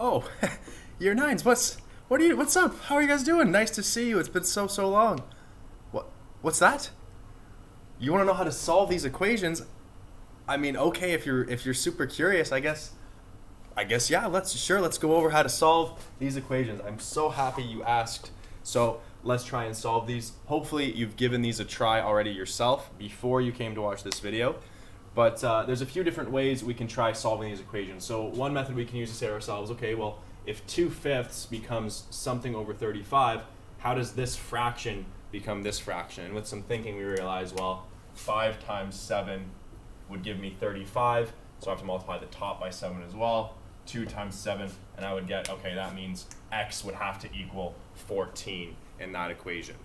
Oh, year nines. What's up? How are you guys doing? Nice to see you. It's been so long. What's that? You want to know how to solve these equations? I mean, okay, if you're super curious, I guess yeah, let's go over how to solve these equations. I'm so happy you asked. So, let's try and solve these. Hopefully, you've given these a try already yourself before you came to watch this video. But there's a few different ways we can try solving these equations. So one method we can use to say to ourselves, okay, well, if 2/5 becomes something over 35, how does this fraction become this fraction? And with some thinking, we realize, well, 5 times 7 would give me 35, so I have to multiply the top by 7 as well. 2 times 7, and I would get, okay, that means x would have to equal 14 in that equation.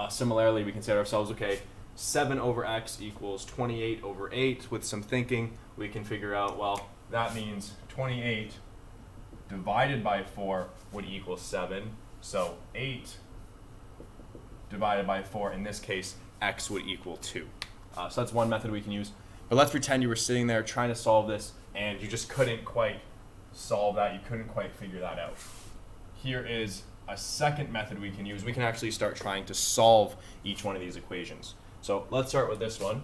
Similarly, we can say to ourselves, okay, 7 over x equals 28 over 8. With some thinking, we can figure out, well, that means 28 divided by 4 would equal 7. So 8 divided by 4, in this case, x would equal 2. So that's one method we can use. But let's pretend you were sitting there trying to solve this and you just couldn't quite solve that. You couldn't quite figure that out. Here is a second method we can use. We can actually start trying to solve each one of these equations. So let's start with this one.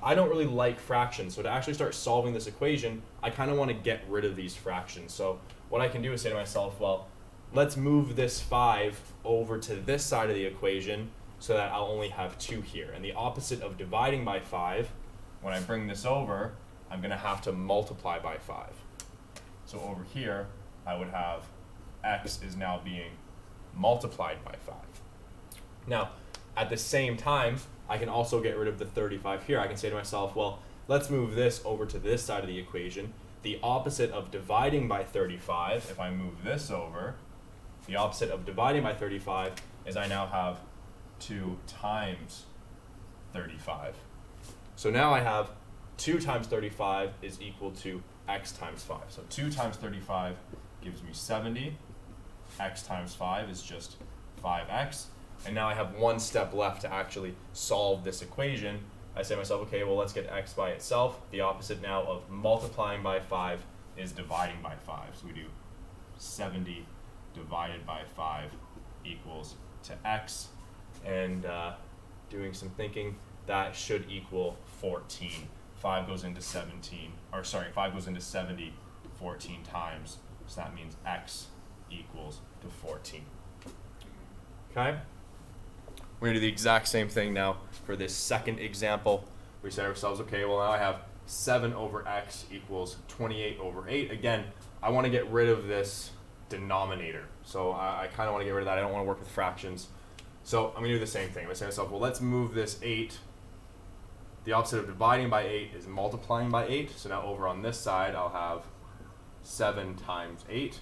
I don't really like fractions, so to actually start solving this equation, I kind of want to get rid of these fractions. So what I can do is say to myself, well, let's move this 5 over to this side of the equation so that I'll only have 2 here. And the opposite of dividing by 5, when I bring this over, I'm going to have to multiply by 5. So over here, I would have x is now being multiplied by 5. Now, at the same time, I can also get rid of the 35 here. I can say to myself, well, let's move this over to this side of the equation. The opposite of dividing by 35, if I move this over, the opposite of dividing by 35 is I now have 2 times 35. So now I have 2 times 35 is equal to x times 5. So 2 times 35 gives me 70. X times 5 is just 5x. And now I have one step left to actually solve this equation. I say to myself, okay, well, let's get x by itself. The opposite now of multiplying by 5 is dividing by 5. So we do 70 divided by 5 equals to x. And doing some thinking, that should equal 14. 5 goes into 17, or sorry, 5 goes into 70 14 times. So that means x equals to 14. Okay? We're going to do the exact same thing now for this second example. We say to ourselves, okay, well, now I have 7 over x equals 28 over 8. Again, I want to get rid of this denominator. So I kind of want to get rid of that. I don't want to work with fractions. So I'm going to do the same thing. I'm going to say to myself, well, let's move this 8. The opposite of dividing by 8 is multiplying by 8. So now over on this side, I'll have 7 times 8.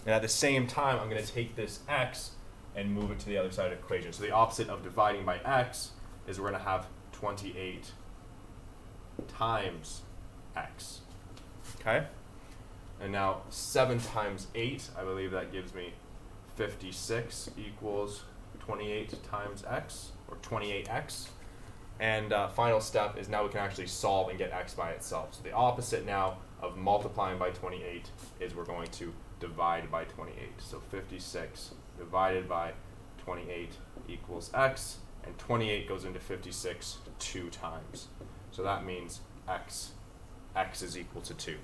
And at the same time, I'm going to take this x and move it to the other side of the equation. So the opposite of dividing by x is we're going to have 28 times x. Okay? And now 7 times 8, I believe that gives me 56 equals 28 times x, or 28x. And final step is now we can actually solve and get x by itself. So the opposite now of multiplying by 28 is we're going to divide by 28. So 56 divided by 28 equals x, and 28 goes into 56 2 times. So that means x is equal to 2.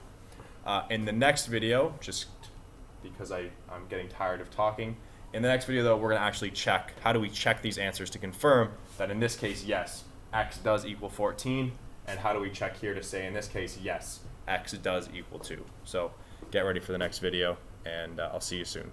In the next video, just because I'm getting tired of talking, in the next video though, we're going to actually check, how do we check these answers to confirm that in this case, yes, x does equal 14, and how do we check here to say in this case, yes, x does equal 2. So get ready for the next video, and I'll see you soon.